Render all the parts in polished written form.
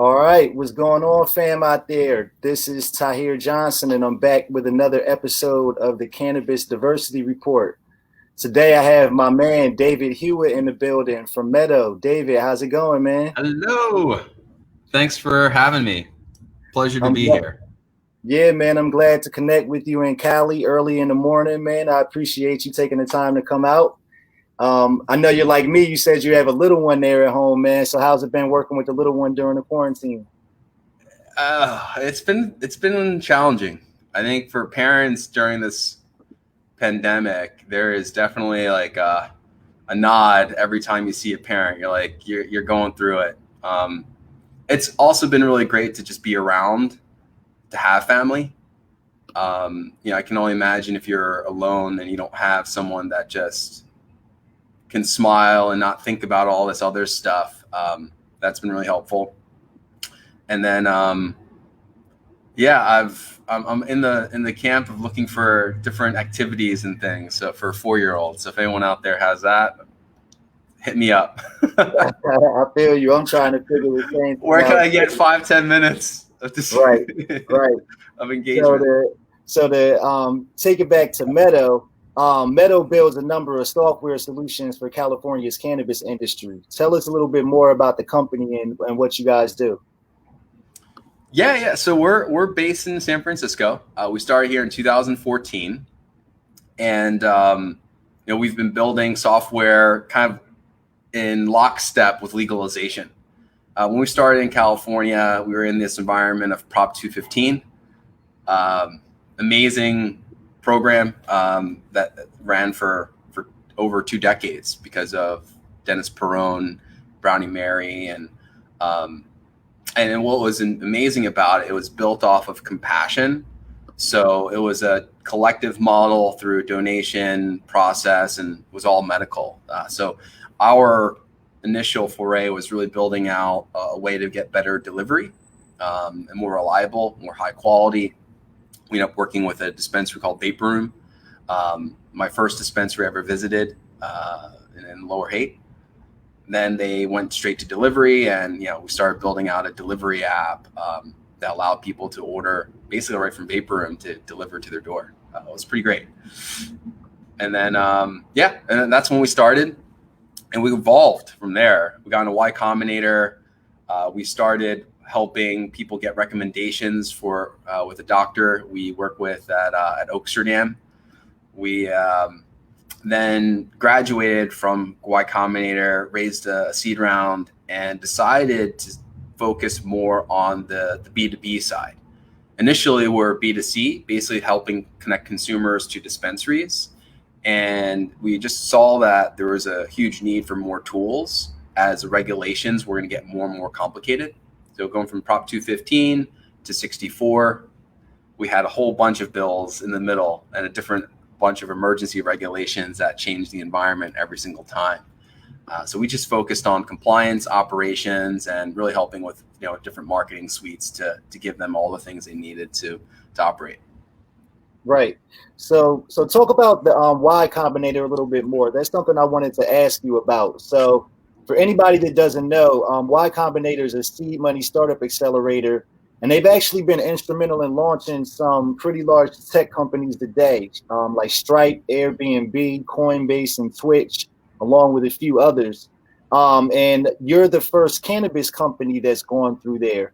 All right, what's going on, fam, out there? This is Tahir Johnson, and I'm back with another episode of the Cannabis Diversity Report. Today, I have my man David Hewitt in the building from Meadow. David, how's it going, man? Hello. Thanks for having me. Pleasure to I'm be glad. here. Yeah, man, I'm glad to connect with you in Cali early in the morning, man. I appreciate you taking the time to come out. I know you're like me. You said you have a little one there at home, man. So how's it been working with the little one during the quarantine? It's been challenging. I think for parents during this pandemic, there is definitely like a nod every time you see a parent. You're like you're going through it. It's also been really great to just be around, to have family. I can only imagine if you're alone and you don't have someone that just can smile and not think about all this other stuff. That's been really helpful. And then, I'm in the camp of looking for different activities and things. So for 4-year-olds, so if anyone out there has that, hit me up. I feel you. I'm trying to figure the same thing Where can out. I get 5-10 minutes of this Right, right. of engagement? So to take it back to Meadow, Meadow builds a number of software solutions for California's cannabis industry. Tell us a little bit more about the company and what you guys do. Yeah. So we're based in San Francisco. We started here in 2014, and we've been building software kind of in lockstep with legalization. When we started in California, we were in this environment of Prop 215, amazing program that ran for over 2 decades because of Dennis Perone, Brownie Mary, and what was amazing about it, it was built off of compassion. So it was a collective model through donation process and was all medical. So our initial foray was really building out a way to get better delivery and more reliable, more high quality. We ended up working with a dispensary called Vapor Room. My first dispensary I ever visited in Lower Haight. Then they went straight to delivery, and we started building out a delivery app that allowed people to order basically right from Vapor Room to deliver to their door. It was pretty great. And then and that's when we started, and we evolved from there. We got into Y Combinator. We started helping people get recommendations for with a doctor we work with at Oaksterdam. We then graduated from Y Combinator, raised a seed round, and decided to focus more on the B2B side. Initially, we're B2C, basically helping connect consumers to dispensaries. And we just saw that there was a huge need for more tools as the regulations were going to get more and more complicated. So going from Prop 215 to 64, we had a whole bunch of bills in the middle and a different bunch of emergency regulations that changed the environment every single time. So we just focused on compliance, operations, and really helping with different marketing suites to give them all the things they needed to operate. Right. So talk about the Y Combinator a little bit more. That's something I wanted to ask you about. So for anybody that doesn't know, Y Combinator is a seed money startup accelerator, and they've actually been instrumental in launching some pretty large tech companies today, like Stripe, Airbnb, Coinbase, and Twitch, along with a few others. And you're the first cannabis company that's gone through there.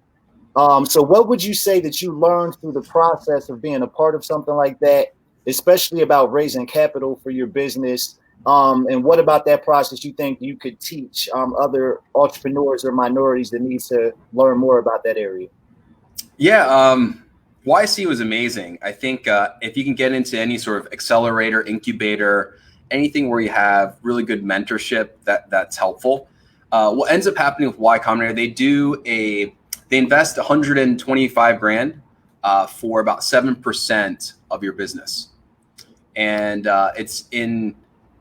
So what would you say that you learned through the process of being a part of something like that, especially about raising capital for your business? And what about that process you think you could teach other entrepreneurs or minorities that need to learn more about that area? Yeah, YC was amazing. I think if you can get into any sort of accelerator, incubator, anything where you have really good mentorship, that's helpful. What ends up happening with Y Combinator, they invest 125 grand for about 7% of your business, and it's in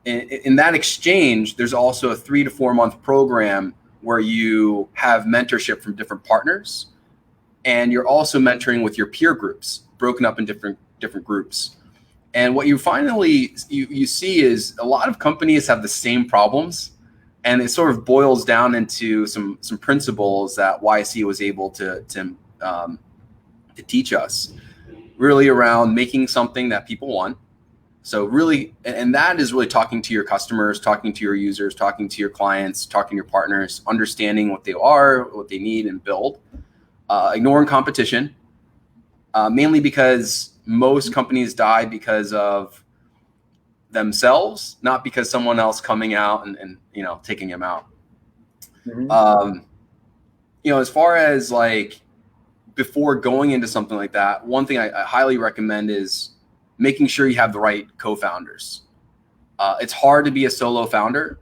that exchange. There's also a 3 to 4 month program where you have mentorship from different partners. And you're also mentoring with your peer groups, broken up in different groups. And what you finally you see is a lot of companies have the same problems, And it sort of boils down into some principles that YC was able to teach us, really around making something that people want. So really, and that is really talking to your customers, talking to your users, talking to your clients, talking to your partners, understanding what they are, what they need, and build. Ignoring competition, mainly because most companies die because of themselves, not because someone else coming out and taking them out. Mm-hmm. As far as like before going into something like that, one thing I highly recommend is making sure you have the right co-founders. It's hard to be a solo founder.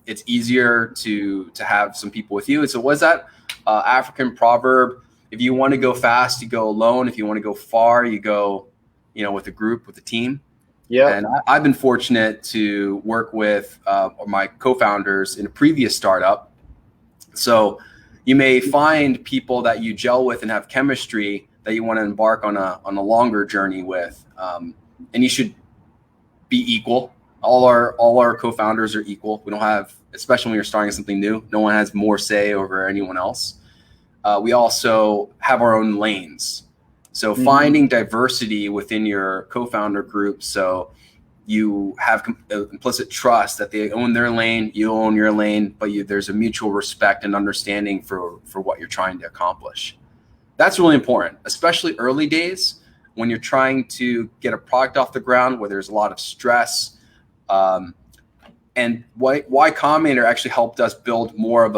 It's easier to have some people with you. So what's that African proverb? If you want to go fast, you go alone. If you want to go far, you go, with a group, with a team. Yeah. And I've been fortunate to work with my co-founders in a previous startup. So you may find people that you gel with and have chemistry that you want to embark on a longer journey with, and you should be equal. All our co-founders are equal. We don't have, especially when you're starting something new, no one has more say over anyone else. We also have our own lanes. So finding diversity within your co-founder group, so you have implicit trust that they own their lane, you own your lane, but there's a mutual respect and understanding for what you're trying to accomplish. That's really important, especially early days when you're trying to get a product off the ground where there's a lot of stress. And why Combinator actually helped us build more of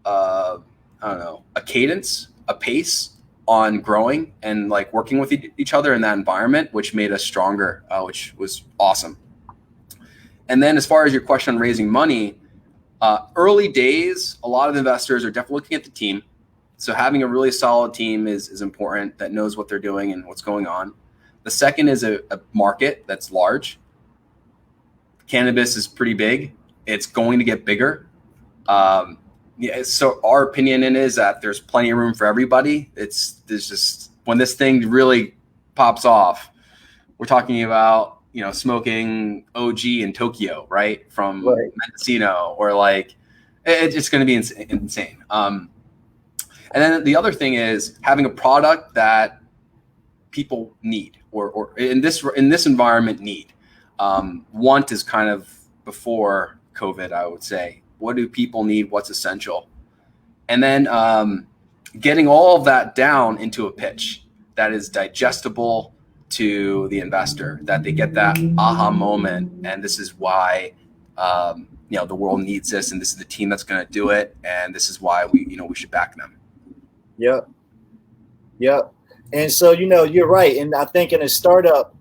a cadence, a pace on growing and like working with each other in that environment, which made us stronger, which was awesome. And then as far as your question on raising money, early days, a lot of investors are definitely looking at the team. So having a really solid team is important that knows what they're doing and what's going on. The second is a market that's large. Cannabis is pretty big. It's going to get bigger. So our opinion is that there's plenty of room for everybody. There's just, when this thing really pops off, we're talking about, smoking OG in Tokyo, right? From Mendocino, or like, it's going to be insane. And then the other thing is having a product that people need, or in this environment need. Want is kind of before COVID, I would say. What do people need? What's essential? And then getting all of that down into a pitch that is digestible to the investor, that they get that aha moment, and this is why the world needs this, and this is the team that's going to do it, and this is why we should back them. Yep. And so you're right, and I think in a startup,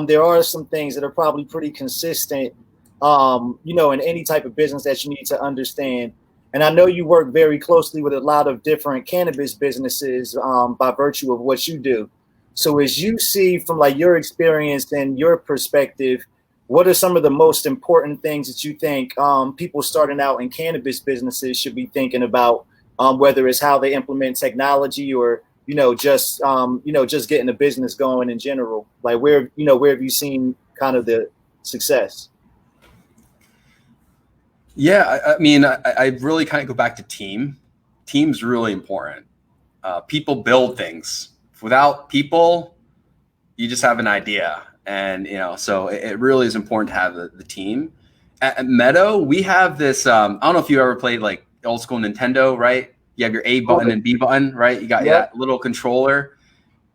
there are some things that are probably pretty consistent. In any type of business that you need to understand. And I know you work very closely with a lot of different cannabis businesses by virtue of what you do. So as you see from like your experience and your perspective, what are some of the most important things that you think people starting out in cannabis businesses should be thinking about, whether it's how they implement technology or, just getting a business going in general? Like where have you seen kind of the success? Yeah, I mean, I really kind of go back to team. Team's really important. People build things. Without people, you just have an idea. And, so it really is important to have the team. At Meadow, we have this, I don't know if you ever played like old school Nintendo, right? You have your A button and B button, right? You got that little controller.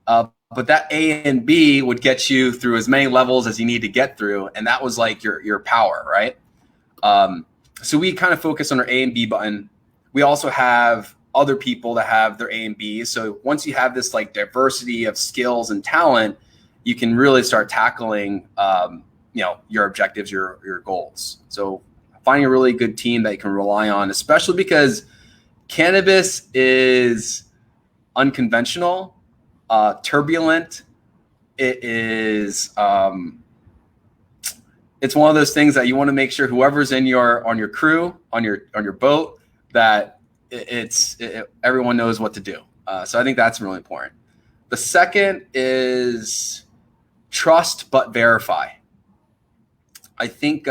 But that A and B would get you through as many levels as you need to get through. And that was like your power, right? So we kind of focus on our A and B button. We also have other people that have their A and B. So once you have this like diversity of skills and talent, you can really start tackling, your objectives, your goals. So finding a really good team that you can rely on, especially because cannabis is unconventional, turbulent. It is, it's one of those things that you want to make sure whoever's on your crew, on your boat, that everyone knows what to do. So I think that's really important. The second is trust but verify. I think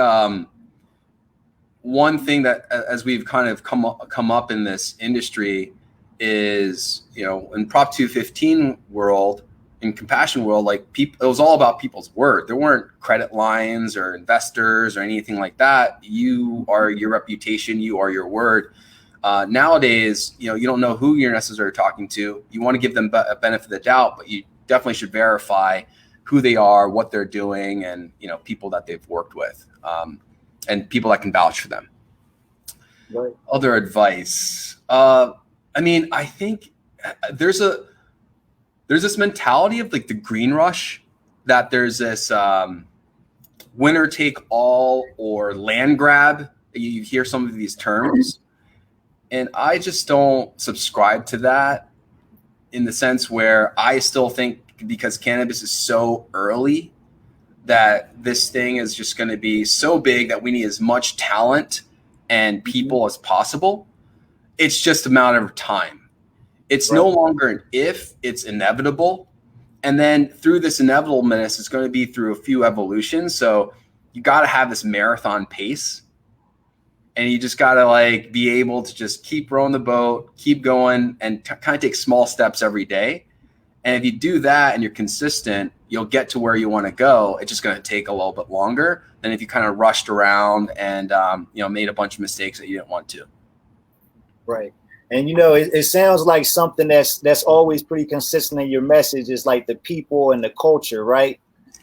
one thing that as we've kind of come up in this industry is, you know, in Prop 215 world, in compassion world, like people, it was all about people's word. There weren't credit lines or investors or anything like that. You are your reputation, you are your word. Nowadays, you know, you don't know who you're necessarily talking to. You want to give them a benefit of the doubt, but you definitely should verify who they are, what they're doing, and, you know, people that they've worked with, and people that can vouch for them. Right. Other advice. I mean, I think there's this mentality of like the green rush, that there's this winner take all or land grab. You hear some of these terms, and I just don't subscribe to that, in the sense where I still think, because cannabis is so early, that this thing is just going to be so big that we need as much talent and people as possible. It's just a matter of time. It's Right. no longer an if, it's inevitable. And then through this inevitableness, it's going to be through a few evolutions. So you got to have this marathon pace, and you just got to like be able to just keep rowing the boat, keep going, and kind of take small steps every day. And if you do that and you're consistent, you'll get to where you want to go. It's just going to take a little bit longer than if you kind of rushed around and you know, made a bunch of mistakes that you didn't want to. Right. And you know, it sounds like something that's always pretty consistent in your message is like the people and the culture, right?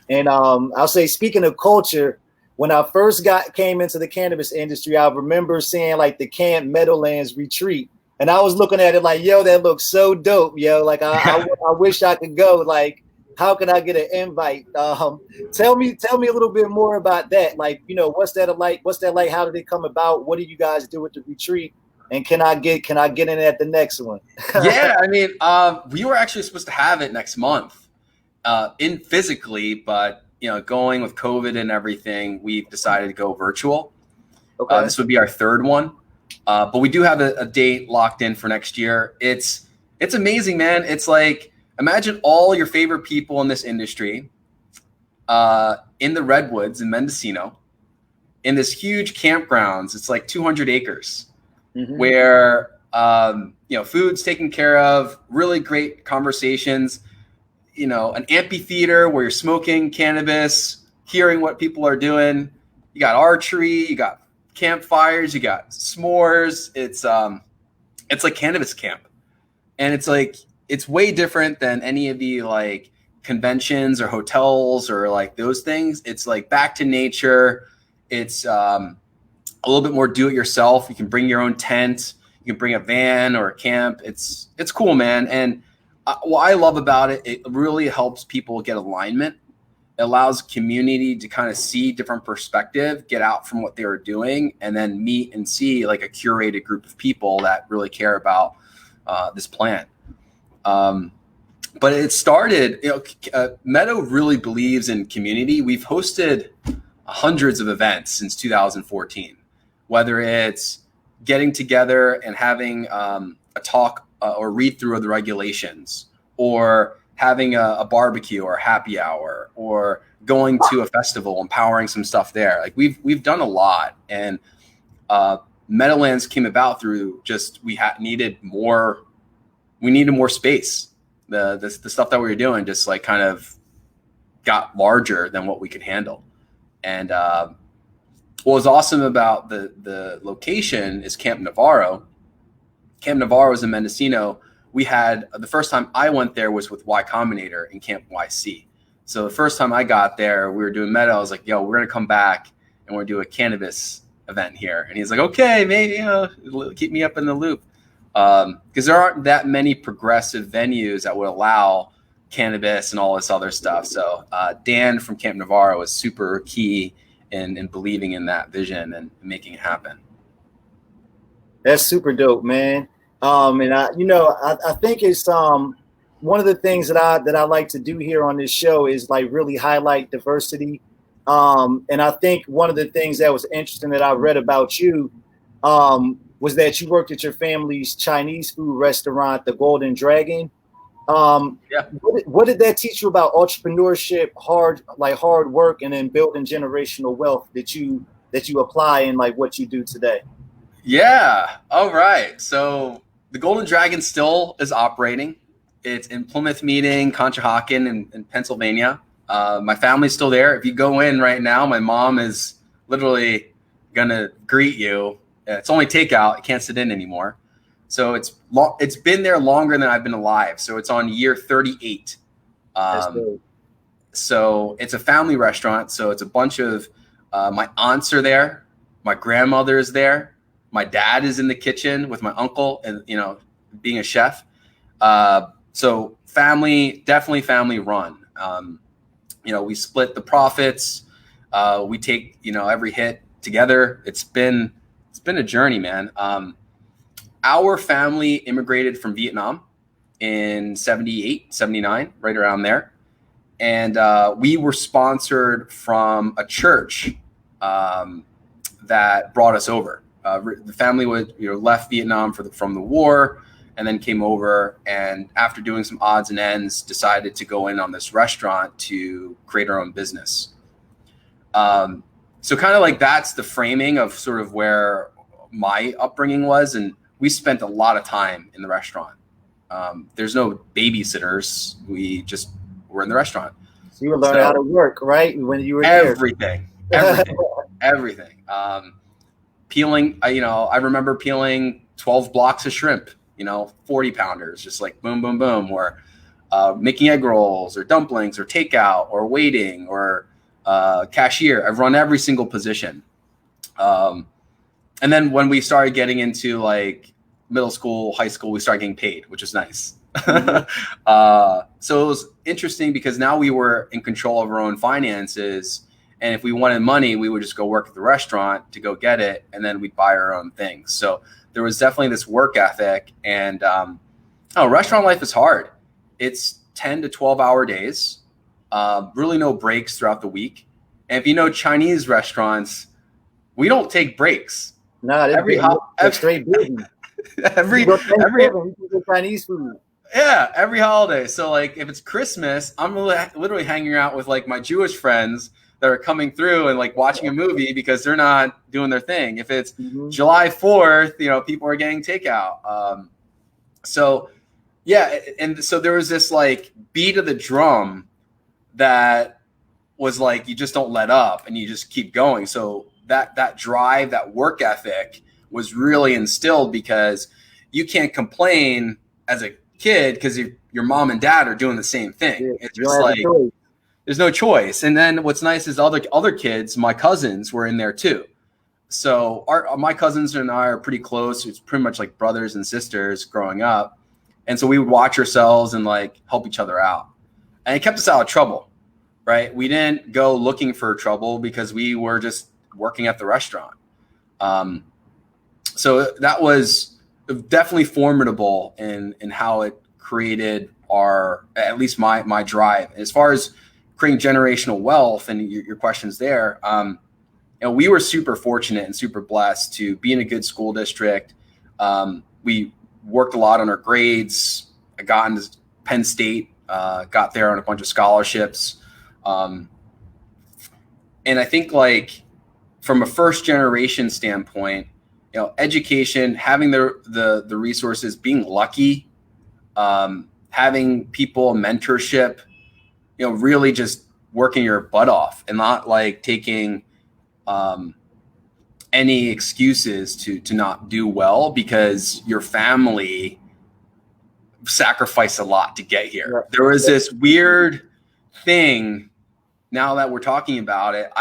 And I'll say, speaking of culture, when I first came into the cannabis industry, I remember seeing like the Camp Meadowlands Retreat, and I was looking at it like, yo, that looks so dope, yo. Like I wish I could go. Like, how can I get an invite? Tell me a little bit more about that. Like, you know, what's that like? What's that like? How did it come about? What did you guys do with the retreat? And can I get in at the next one? Yeah, I mean, we were actually supposed to have it next month, in physically, but you know, going with COVID and everything, we've decided to go virtual. Okay. This would be our third one, but we do have a date locked in for next year. It's amazing, man. It's like, imagine all your favorite people in this industry in the Redwoods in Mendocino, in this huge campgrounds. It's like 200 acres. Mm-hmm. Where you know, food's taken care of, really great conversations, you know, an amphitheater where you're smoking cannabis, hearing what people are doing. You got archery, you got campfires, you got s'mores. It's like cannabis camp, and it's like, it's way different than any of the like conventions or hotels or like those things. It's like back to nature. It's a little bit more do it yourself. You can bring your own tent. You can bring a van or a camp. It's cool, man. And what I love about it, it really helps people get alignment. It allows community to kind of see different perspective, get out from what they were doing, and then meet and see like a curated group of people that really care about this plant. But it started, you know, Meadow really believes in community. We've hosted hundreds of events since 2014. Whether it's getting together and having a talk or read through of the regulations, or having a barbecue or happy hour, or going to a festival, empowering some stuff there. Like we've done a lot, and Meadowlands came about through just we needed more space. The stuff that we were doing just like kind of got larger than what we could handle, and what was awesome about the location is Camp Navarro. Camp Navarro is in Mendocino. We had, the first time I went there was with Combinator in Camp YC. So the first time I got there, we were doing Meadow. I was like, yo, we're going to come back and we're going to do a cannabis event here. And he's like, okay, maybe, you know, keep me up in the loop. Because there aren't that many progressive venues that would allow cannabis and all this other stuff. So Dan from Camp Navarro was super key in believing in that vision and making it happen. That's super dope, man. And I think it's one of the things that I like to do here on this show is like really highlight diversity. And I think one of the things that was interesting that I read about you was that you worked at your family's Chinese food restaurant, the Golden Dragon. Yeah. What did that teach you about entrepreneurship, hard work, and then building generational wealth? Did you that you apply in like what you do today? Yeah. All right. So the Golden Dragon still is operating. It's in Plymouth Meeting, Conshohocken in Pennsylvania. My family's still there. If you go in right now, my mom is literally going to greet you. It's only takeout. It can't sit in anymore. So it's been there longer than I've been alive. So it's on year 38. That's good. So it's a family restaurant. So it's a bunch of my aunts are there. My grandmother is there. My dad is in the kitchen with my uncle and, being a chef. So definitely family run. We split the profits. We take, every hit together. It's been a journey, man. Our family immigrated from Vietnam in 78, 79, right around there. And we were sponsored from a church that brought us over. The family left Vietnam from the war and then came over, and after doing some odds and ends, decided to go in on this restaurant to create our own business. So kind of like that's the framing of sort of where my upbringing was, and we spent a lot of time in the restaurant. There's no babysitters. We just were in the restaurant. So you were learning how to work, right? When you were everything. Peeling, I remember peeling 12 blocks of shrimp, 40 pounders, just like boom, boom, boom, or making egg rolls or dumplings or takeout or waiting or cashier. I've run every single position. And then when we started getting into like middle school, high school, we started getting paid, which is nice. Mm-hmm. So it was interesting because now we were in control of our own finances. And if we wanted money, we would just go work at the restaurant to go get it. And then we'd buy our own things. So there was definitely this work ethic. And restaurant life is hard. It's 10 to 12-hour days, really no breaks throughout the week. And if you know Chinese restaurants, we don't take breaks. No, every straight business. every Chinese food. Yeah, every holiday. So like if it's Christmas, I'm literally hanging out with like my Jewish friends that are coming through and like watching a movie because they're not doing their thing. If it's July 4th, people are getting takeout. So yeah, and so there was this like beat of the drum that was like you just don't let up and you just keep going. So that drive, that work ethic was really instilled because you can't complain as a kid because your mom and dad are doing the same thing. Yeah, it's just like there's no choice. And then what's nice is other kids, my cousins, were in there too. So my cousins and I are pretty close. It's pretty much like brothers and sisters growing up. And so we would watch ourselves and like help each other out. And it kept us out of trouble, right? We didn't go looking for trouble because we were just working at the restaurant. So that was definitely formidable in how it created at least my drive. As far as creating generational wealth and your questions there, we were super fortunate and super blessed to be in a good school district. We worked a lot on our grades. I got into Penn State, got there on a bunch of scholarships. And I think like from a first generation standpoint, education, having the resources, being lucky, having people, mentorship, really just working your butt off and not like taking any excuses to not do well because your family sacrificed a lot to get here. Right. There was this weird thing. Now that we're talking about it,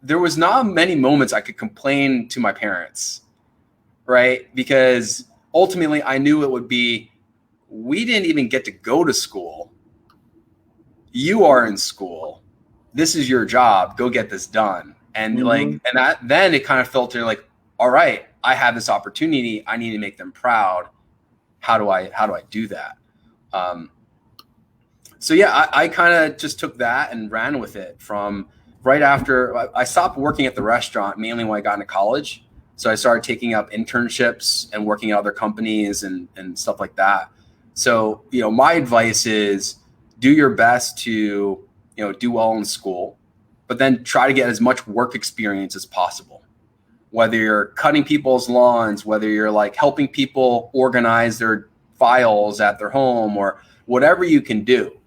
there was not many moments I could complain to my parents, right? Because ultimately I knew it would be, we didn't even get to go to school. You are in school. This is your job. Go get this done. And then it kind of filtered like, all right, I have this opportunity. I need to make them proud. How do I do that? So yeah, I kind of just took that and ran with it from right after I stopped working at the restaurant, mainly when I got into college. So I started taking up internships and working at other companies and stuff like that. So, my advice is do your best to, do well in school. but then try to get as much work experience as possible. Whether you're cutting people's lawns, whether you're like helping people organize their files at their home, or whatever you can do,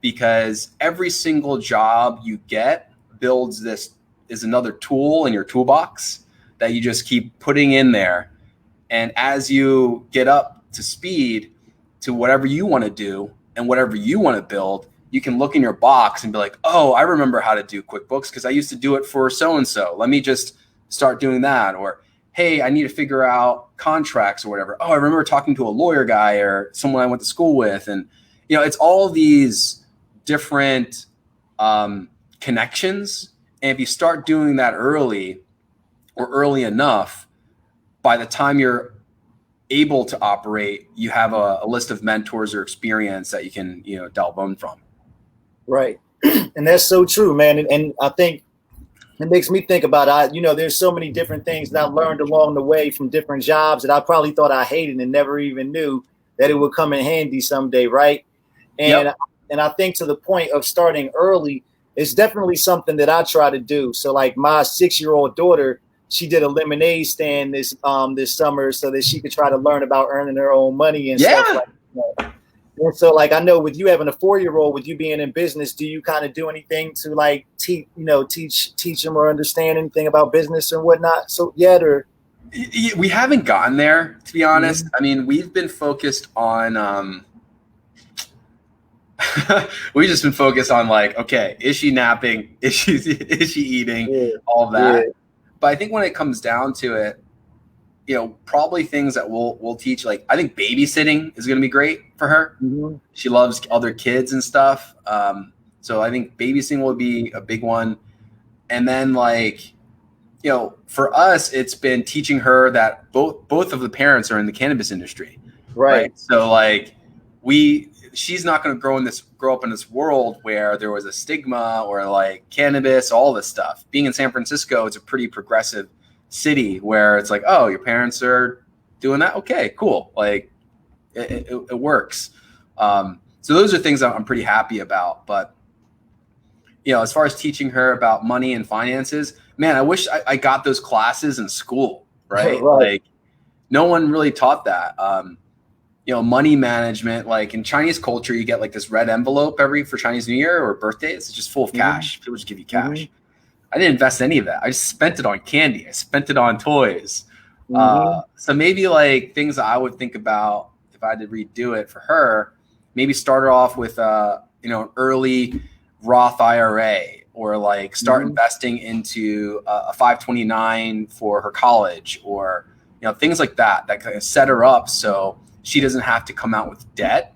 because every single job you get builds this is another tool in your toolbox that you just keep putting in there. And as you get up to speed to whatever you want to do and whatever you want to build, you can look in your box and be like, oh, I remember how to do QuickBooks because I used to do it for so-and-so. Let me just start doing that. Or, hey, I need to figure out contracts or whatever. Oh, I remember talking to a lawyer guy or someone I went to school with. And, you know, it's all these different connections. And if you start doing that early or early enough, by the time you're able to operate, you have a list of mentors or experience that you can, you know, delve in from. Right. And that's so true, man. And I think it makes me think about, you know, there's so many different things that I learned along the way from different jobs that I probably thought I hated and never even knew that it would come in handy someday. Right. And, Yep. and I think to the point of starting early, it's definitely something that I try to do. So like my 6-year-old daughter, she did a lemonade stand this summer so that she could try to learn about earning her own money and stuff like that. And so like I know with you having a 4-year-old, with you being in business, do you kind of do anything to like teach them or understand anything about business and whatnot yet? Or we haven't gotten there, to be honest. I mean, we've been focused on we've just been focused on like, okay, is she napping? Is she eating? Yeah. All of that. Yeah. But I think when it comes down to it, you know, probably things that we'll teach, like I think babysitting is going to be great for her. Mm-hmm. She loves other kids and stuff. So I think babysitting will be a big one. And then like, you know, for us, it's been teaching her that both of the parents are in the cannabis industry. Right. So like she's not going to grow up in this world where there was a stigma or like cannabis, all this stuff. Being in San Francisco, it's a pretty progressive city where it's like, oh, your parents are doing that. Okay, cool. Like it works. So those are things that I'm pretty happy about. But, you know, as far as teaching her about money and finances, man, I wish I got those classes in school, right? Like no one really taught that. You know, money management, like in Chinese culture, you get like this red envelope for Chinese New Year or birthdays. It's just full of cash. People just give you cash. I didn't invest any of that. I just spent it on candy. I spent it on toys. So maybe like things that I would think about if I had to redo it for her, maybe start her off with you know, an early Roth IRA, or like start investing into a 529 for her college, or, you know, things like that kind of set her up so she doesn't have to come out with debt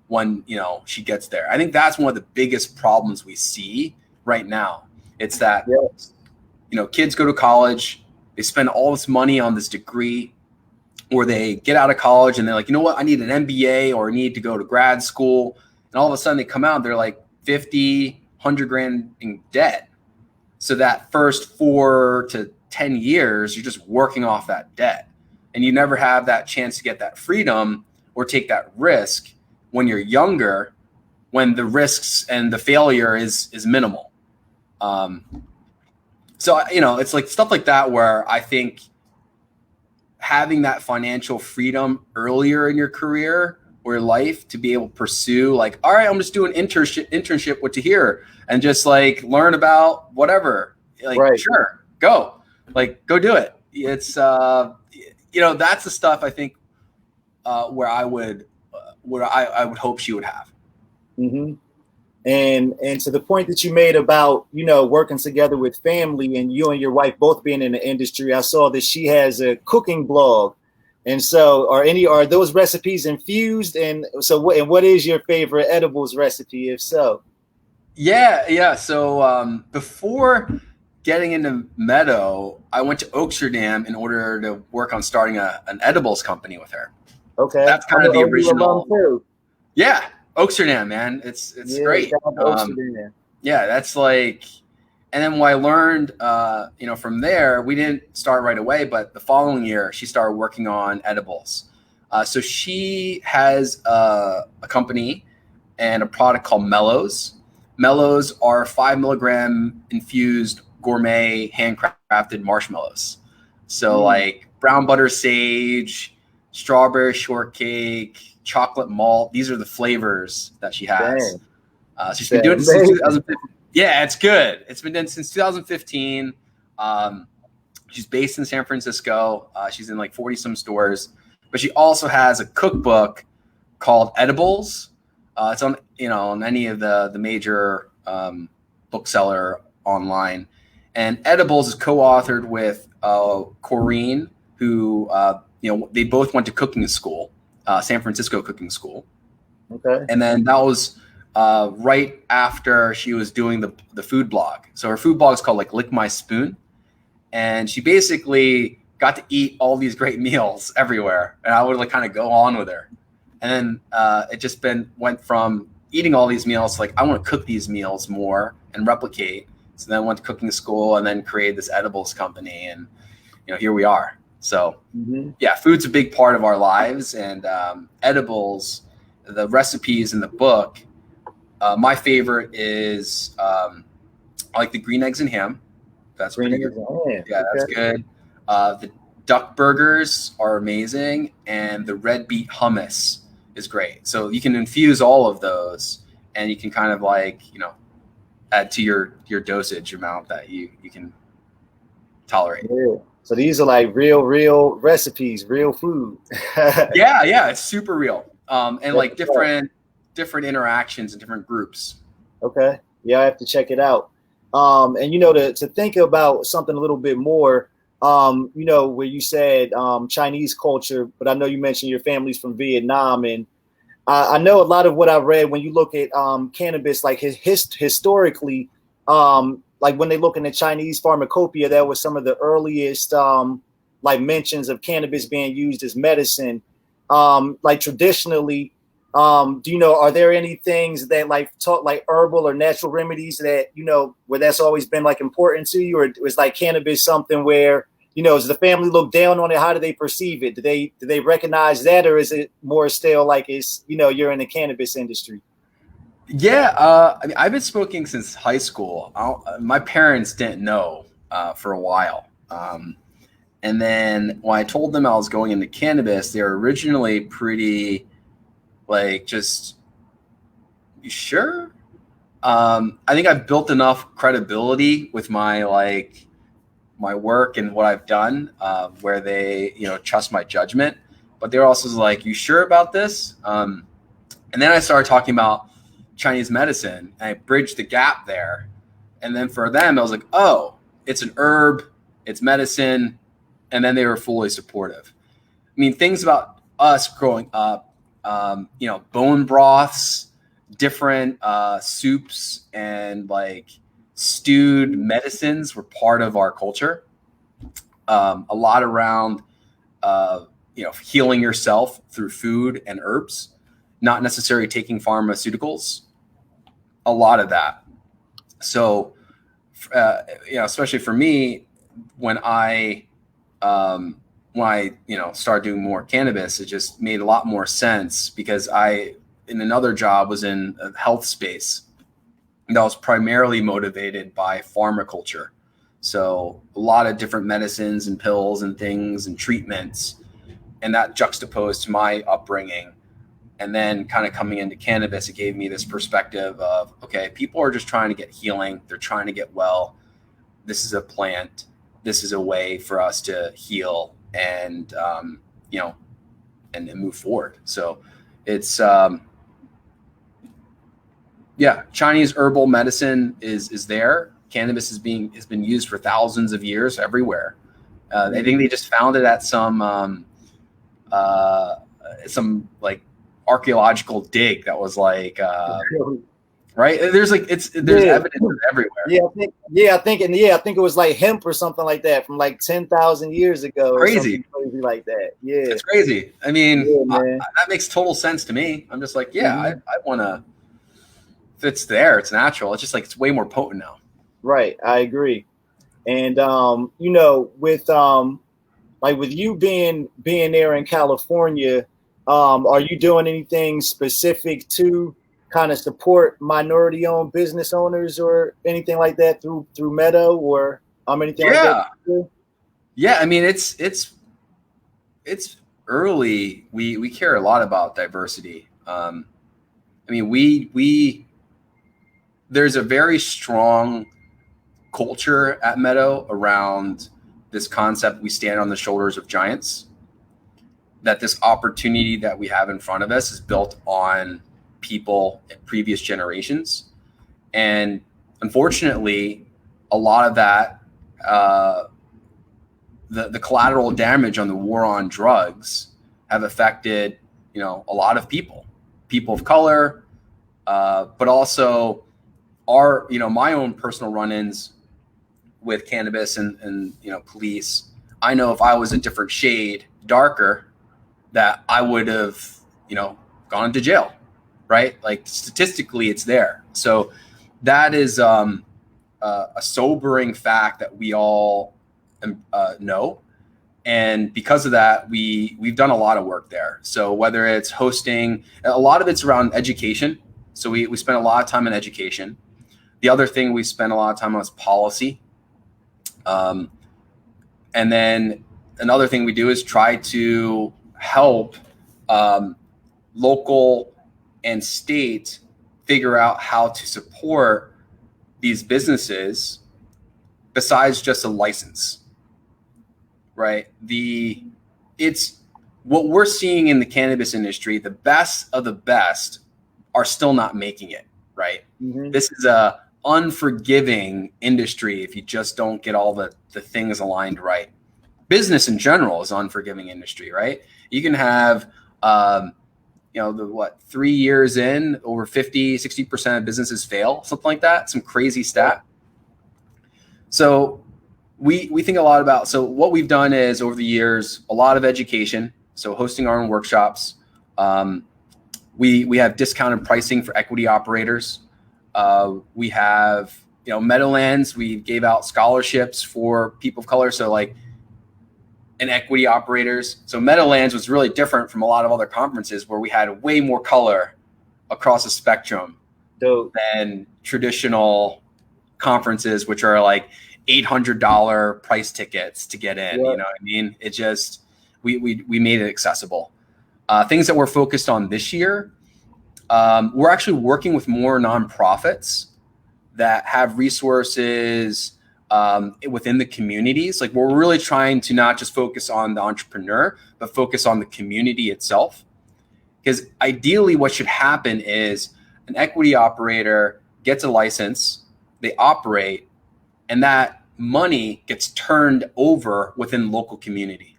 when, you know, she gets there. I think that's one of the biggest problems we see right now. It's that, you know, kids go to college, they spend all this money on this degree, or they get out of college and they're like, you know what, I need an MBA or I need to go to grad school. And all of a sudden they come out, they're like 50, 100 grand in debt. So that first 4 to 10 years, you're just working off that debt. And you never have that chance to get that freedom or take that risk when you're younger, when the risks and the failure is minimal. So, you know, it's like stuff like that where I think having that financial freedom earlier in your career or your life to be able to pursue, like, all right, I'm just doing internship with Tahir and just like learn about whatever. Like, sure, go do it. It's, you know, that's the stuff I think where I would hope she would have. And to the point that you made about, you know, working together with family and you and your wife both being in the industry, I saw that she has a cooking blog. And so are those recipes infused? And so what is your favorite edibles recipe, if so? Yeah. So before getting into Meadow, I went to Oaksterdam in order to work on starting an edibles company with her. Okay. That's kind of the original. Yeah. Oaksterdam, man. It's great. Yeah, that's like, and then what I learned, you know, from there, we didn't start right away, but the following year she started working on edibles. So she has a company and a product called Mellows. Mellows are 5 milligram infused gourmet handcrafted marshmallows. So like brown butter sage, strawberry shortcake, chocolate malt. These are the flavors that she has. She's been doing it since 2015. Yeah, it's good. It's been done since 2015. She's based in San Francisco. She's in like 40 some stores, but she also has a cookbook called Edibles. It's on on any of the major bookseller online, and Edibles is co-authored with Corrine, who they both went to cooking school, San Francisco cooking school. Okay. And then that was right after she was doing the food blog. So her food blog is called like Lick My Spoon, and she basically got to eat all these great meals everywhere, and I would like kind of go on with her. And then it just went from eating all these meals to like, I want to cook these meals more and replicate. So then I went to cooking school and then created this edibles company. And, here we are. So yeah, food's a big part of our lives. And edibles, the recipes in the book, my favorite is I like the green eggs and ham. That's pretty good. Yeah, that's good. The duck burgers are amazing. And the red beet hummus is great. So you can infuse all of those, and you can kind of like, add to your dosage amount that you can tolerate. Yeah. So these are like real recipes, real food. yeah, it's super real. And like different interactions and different groups. Okay. Yeah, I have to check it out. And to think about something a little bit more, where you said Chinese culture, but I know you mentioned your family's from Vietnam, and I know a lot of what I read when you look at cannabis, like historically, like when they look in the Chinese pharmacopoeia, that was some of the earliest like mentions of cannabis being used as medicine. Like traditionally, are there any things that like taught like herbal or natural remedies that, where that's always been like important to you, or was like cannabis something where, does the family look down on it? How do they perceive it? Do they recognize that, or is it more still like it's, you're in the cannabis industry? Yeah, I mean, I've been smoking since high school. My parents didn't know for a while. And then when I told them I was going into cannabis, they were originally pretty like, just, you sure? I think I've built enough credibility with my work and what I've done, where they, trust my judgment. But they're also like, you sure about this? And then I started talking about Chinese medicine, and I bridged the gap there. And then for them, I was like, oh, it's an herb, it's medicine. And then they were fully supportive. I mean, things about us growing up, bone broths, different soups, and like stewed medicines were part of our culture. A lot around, healing yourself through food and herbs, not necessarily taking pharmaceuticals. A lot of that. So, especially for me, when I started doing more cannabis, it just made a lot more sense, because I, in another job, was in a health space that was primarily motivated by pharma culture. So a lot of different medicines and pills and things and treatments, and that juxtaposed to my upbringing. And then kind of coming into cannabis, it gave me this perspective of, okay, people are just trying to get healing. They're trying to get well. This is a plant. This is a way for us to heal and, and move forward. So it's, Chinese herbal medicine is there. Cannabis has been used for thousands of years everywhere. I think they just found it at some like archaeological dig that was like, right. There's evidence everywhere. I think it was like hemp or something like that from like 10,000 years ago. Crazy like that. Yeah, it's crazy. I mean, that makes total sense to me. I'm just like, I want to. If it's there, it's natural. It's just like it's way more potent now. Right, I agree. And with you being there in California, are you doing anything specific to kind of support minority-owned business owners or anything like that through Meadow or anything like that? Yeah. I mean, it's early. We care a lot about diversity. I mean, there's a very strong culture at Meadow around this concept. We stand on the shoulders of giants. That this opportunity that we have in front of us is built on people in previous generations. And unfortunately, a lot of that, the collateral damage on the war on drugs have affected, a lot of people of color, but also my own personal run-ins with cannabis and police. I know if I was a different shade darker, that I would have, gone to jail, right? Like statistically, it's there. So that is a sobering fact that we all know. And because of that, we've done a lot of work there. So whether it's hosting, a lot of it's around education. So we spend a lot of time in education. The other thing we spend a lot of time on is policy. And then another thing we do is try to help local and state figure out how to support these businesses besides just a license, right? It's what we're seeing in the cannabis industry. The best of the best are still not making it, right? Mm-hmm. This is a unforgiving industry if you just don't get all the things aligned right. Business in general is an unforgiving industry, right? You can have, 3 years in, over 50-60% of businesses fail, something like that, some crazy stat. So we think a lot about, so what we've done is over the years, a lot of education. So hosting our own workshops. We have discounted pricing for equity operators. We have, Meadowlands, we gave out scholarships for people of color. So like, and equity operators. So Meadowlands was really different from a lot of other conferences where we had way more color across the spectrum than traditional conferences, which are like $800 price tickets to get in. Yeah. You know what I mean? It just, we made it accessible. Things that we're focused on this year, we're actually working with more nonprofits that have resources within the communities. Like we're really trying to not just focus on the entrepreneur, but focus on the community itself. Because ideally what should happen is an equity operator gets a license, they operate, and that money gets turned over within local community.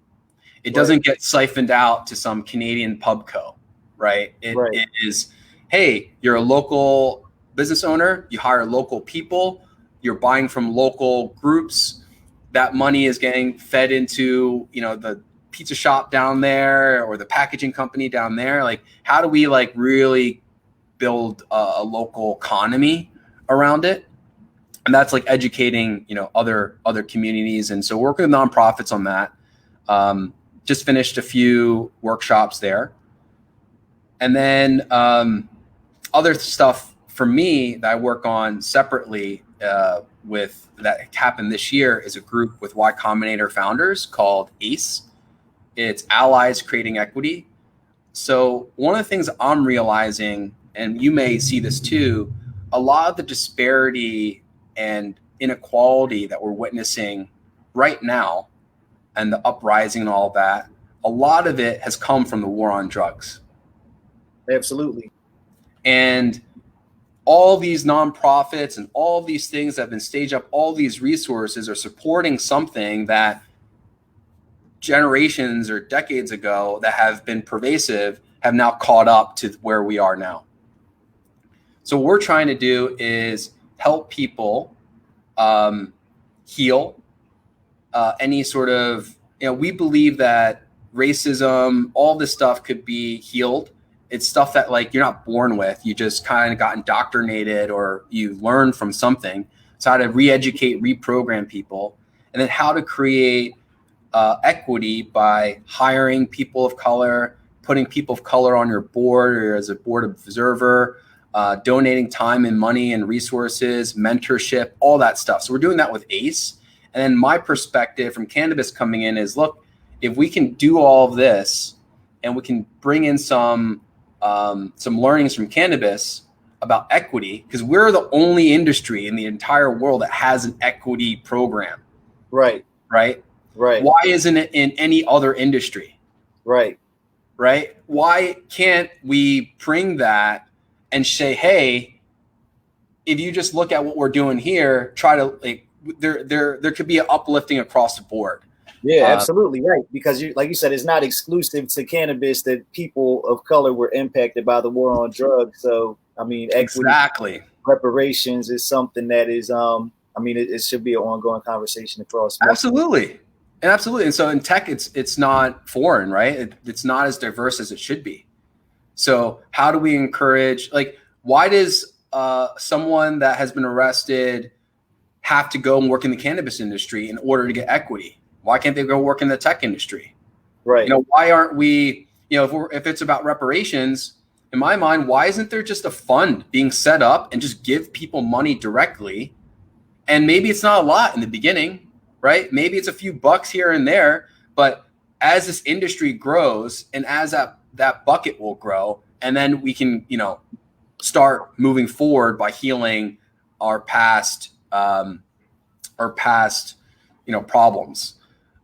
It doesn't get siphoned out to some Canadian pubco, right? It is, hey, you're a local business owner, you hire local people, you're buying from local groups. That money is getting fed into, the pizza shop down there or the packaging company down there. Like, how do we really build a local economy around it? And that's like educating, other communities. And so working with nonprofits on that. Just finished a few workshops there. And then other stuff for me that I work on separately with that happened this year is a group with Y Combinator founders called ACE. It's Allies Creating Equity. So one of the things I'm realizing, and you may see this too, a lot of the disparity and inequality that we're witnessing right now and the uprising and all that, a lot of it has come from the war on drugs. Absolutely. And all these nonprofits and all these things that have been staged up, all these resources are supporting something that generations or decades ago that have been pervasive have now caught up to where we are now. So what we're trying to do is help people heal any sort of, we believe that racism, all this stuff could be healed. It's stuff that you're not born with. You just kind of got indoctrinated or you learn from something. So how to re-educate, reprogram people, and then how to create equity by hiring people of color, putting people of color on your board or as a board observer, donating time and money and resources, mentorship, all that stuff. So we're doing that with ACE. And then my perspective from cannabis coming in is, look, if we can do all of this and we can bring in some learnings from cannabis about equity, because we're the only industry in the entire world that has an equity program. Right. Right. Right. Why isn't it in any other industry? Right. Right. Why can't we bring that and say, hey, if you just look at what we're doing here, try to there could be an uplifting across the board. Yeah, absolutely right. Because like you said, it's not exclusive to cannabis that people of color were impacted by the war on drugs. So, I mean, equity, exactly, reparations is something that is, it should be an ongoing conversation across. Absolutely. And so in tech, it's not foreign, right? It's not as diverse as it should be. So how do we encourage, why does someone that has been arrested have to go and work in the cannabis industry in order to get equity? Why can't they go work in the tech industry? Right. Why aren't we, if it's about reparations, in my mind, why isn't there just a fund being set up and just give people money directly? And maybe it's not a lot in the beginning, right? Maybe it's a few bucks here and there, but as this industry grows and as that bucket will grow, and then we can, start moving forward by healing our past problems.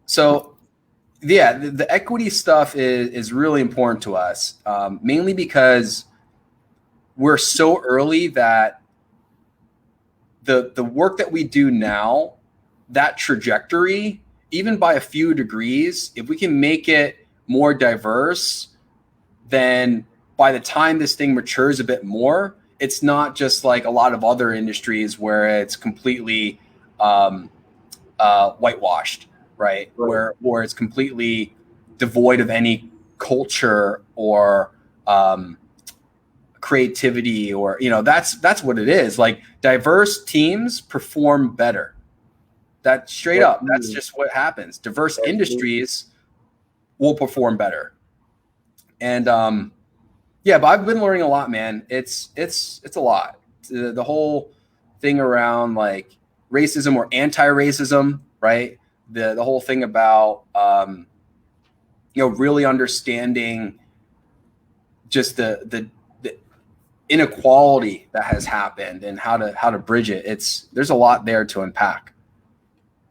So yeah, the equity stuff is really important to us, mainly because we're so early that the work that we do now, that trajectory, even by a few degrees, if we can make it more diverse, then by the time this thing matures a bit more, it's not just like a lot of other industries where it's completely whitewashed, right? Where it's completely devoid of any culture or creativity, or that's what it is. Like, diverse teams perform better. That straight up, that's just what happens. Diverse industries will perform better. And but I've been learning a lot, man. It's a lot. The whole thing around like racism or anti-racism, right? The whole thing about really understanding just the inequality that has happened and how to bridge it. There's a lot there to unpack.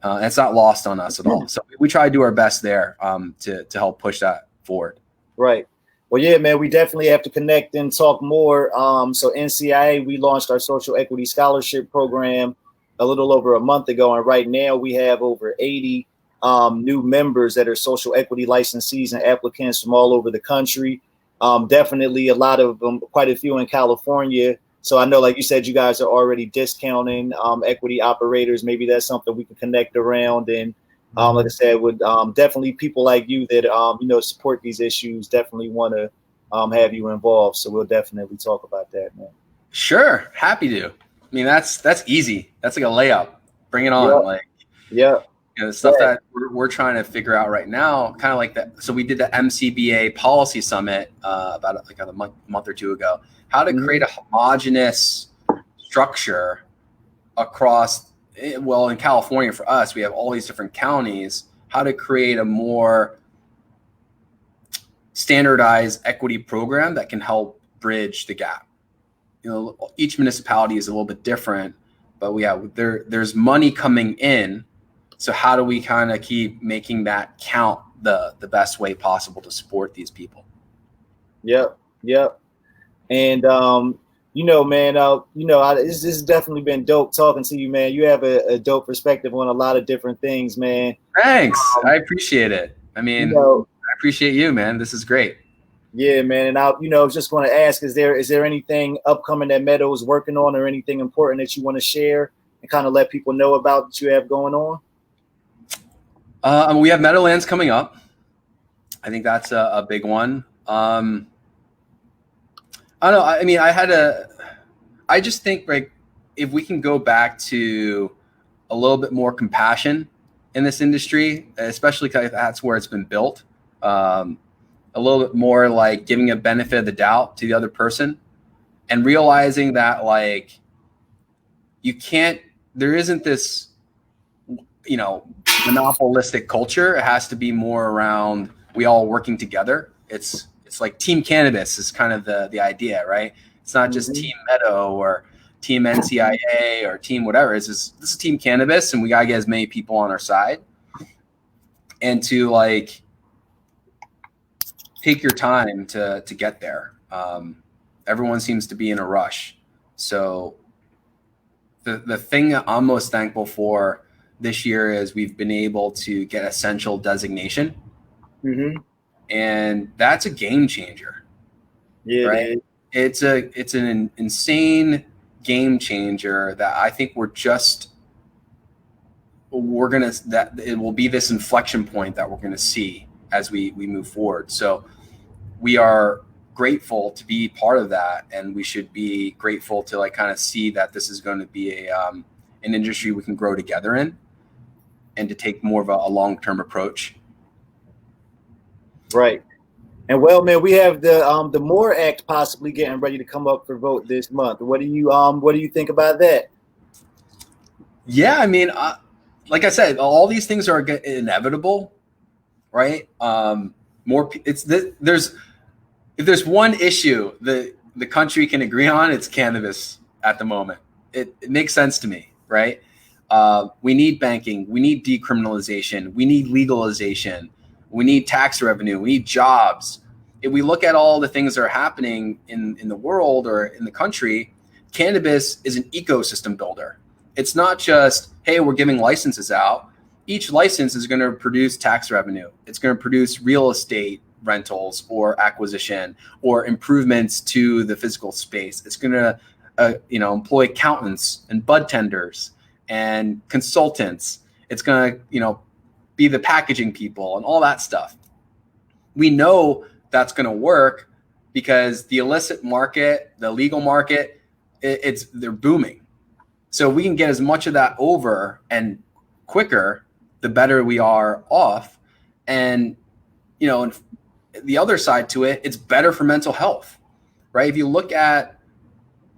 It's not lost on us at all. So we try to do our best there to help push that forward. Right. Well, yeah, man, we definitely have to connect and talk more. So NCIA, we launched our social equity scholarship program a little over a month ago. And right now we have over 80 new members that are social equity licensees and applicants from all over the country. Definitely a lot of them, quite a few in California. So I know, like you said, you guys are already discounting equity operators. Maybe that's something we can connect around. And like I said, with definitely people like you that, support these issues, definitely want to have you involved. So we'll definitely talk about that, man. Sure. Happy to. I mean, that's easy. That's like a layup. Bring it on. The stuff that we're trying to figure out right now, kind of like that. So we did the MCBA policy summit about a month or two ago, how to create a homogenous structure across, well, in California for us, we have all these different counties, how to create a more standardized equity program that can help bridge the gap. Each municipality is a little bit different, but there's money coming in. So how do we kind of keep making that count the best way possible to support these people? Yep. And, man, this has definitely been dope talking to you, man. You have a dope perspective on a lot of different things, man. Thanks. I appreciate it. I mean, I appreciate you, man. This is great. Yeah, man. And I was just going to ask, is there anything upcoming that Meadow is working on, or anything important that you want to share and kind of let people know about that you have going on? We have Meadowlands coming up. I think that's a big one. I don't know. I mean, I just think, like, if we can go back to a little bit more compassion in this industry, especially because that's where it's been built, a little bit more like giving a benefit of the doubt to the other person, and realizing that like there isn't this, monopolistic culture. It has to be more around we all working together. It's like Team Cannabis is kind of the idea, right? It's not just Team Meadow or Team NCIA or Team whatever. This is Team Cannabis, and we gotta get as many people on our side. And to like take your time to get there. Everyone seems to be in a rush. So the thing that I'm most thankful for this year is we've been able to get essential designation. And that's a game changer. Yeah, right? It's an insane game changer that I think that it will be this inflection point that we're gonna see as we move forward. So we are grateful to be part of that, and we should be grateful to like kind of see that this is going to be an industry we can grow together in, and to take more of a long-term approach. Right. And well, man, we have the MORE Act possibly getting ready to come up for vote this month. What do you think about that? Yeah, I mean, like I said, all these things are inevitable, right? If there's one issue the country can agree on, it's cannabis at the moment. It makes sense to me, right? We need banking. We need decriminalization. We need legalization. We need tax revenue. We need jobs. If we look at all the things that are happening in the world or in the country, cannabis is an ecosystem builder. It's not just, hey, we're giving licenses out. Each license is going to produce tax revenue. It's going to produce real estate rentals or acquisition or improvements to the physical space. It's going to employ accountants and bud tenders and consultants. It's going to be the packaging people and all that stuff. We know that's going to work because the illicit market, the legal market, they're booming. So we can get as much of that over and quicker, the better we are off. And the other side to it, it's better for mental health, right? If you look at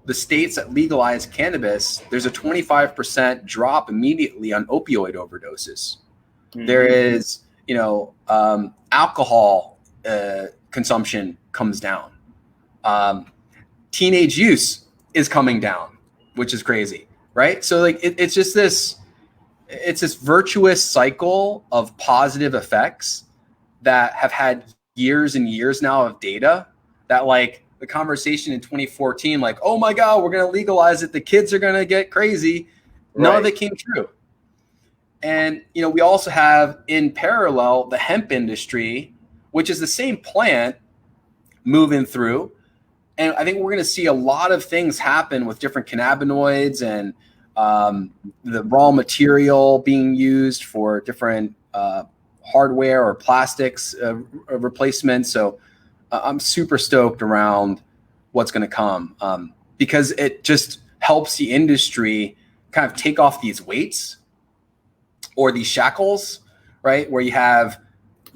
the states that legalize cannabis, there's a 25% drop immediately on opioid overdoses. There is, alcohol consumption comes down. Teenage use is coming down, which is crazy, right? So like it's just this virtuous cycle of positive effects that have had years and years now of data, that like the conversation in 2014, like, oh my God, we're going to legalize it, the kids are going to get crazy. None of it came true. And, we also have in parallel the hemp industry, which is the same plant moving through. And I think we're going to see a lot of things happen with different cannabinoids and the raw material being used for different hardware or plastics replacement. So I'm super stoked around what's going to come because it just helps the industry kind of take off these weights or these shackles, right? Where you have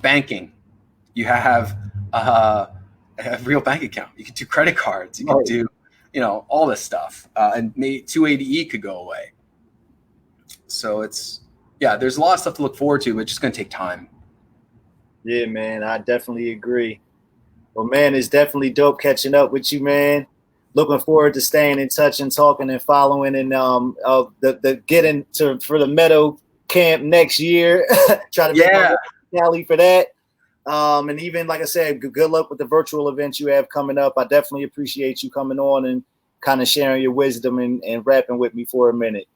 banking, you have a real bank account, you can do credit cards, you can do, all this stuff, and maybe 280E could go away. So there's a lot of stuff to look forward to, but it's just going to take time. Yeah, man, I definitely agree. Well, man, it's definitely dope catching up with you, man. Looking forward to staying in touch and talking and following and the getting for the Meadow camp next year. Try to make my tally for that. And even like I said, good luck with the virtual events you have coming up. I definitely appreciate you coming on and kind of sharing your wisdom and rapping with me for a minute.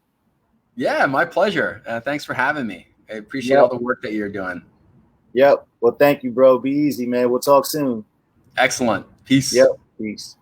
Yeah, my pleasure. Thanks for having me. I appreciate all the work that you're doing. Yep. Well, thank you, bro. Be easy, man. We'll talk soon. Excellent. Peace. Yep. Peace.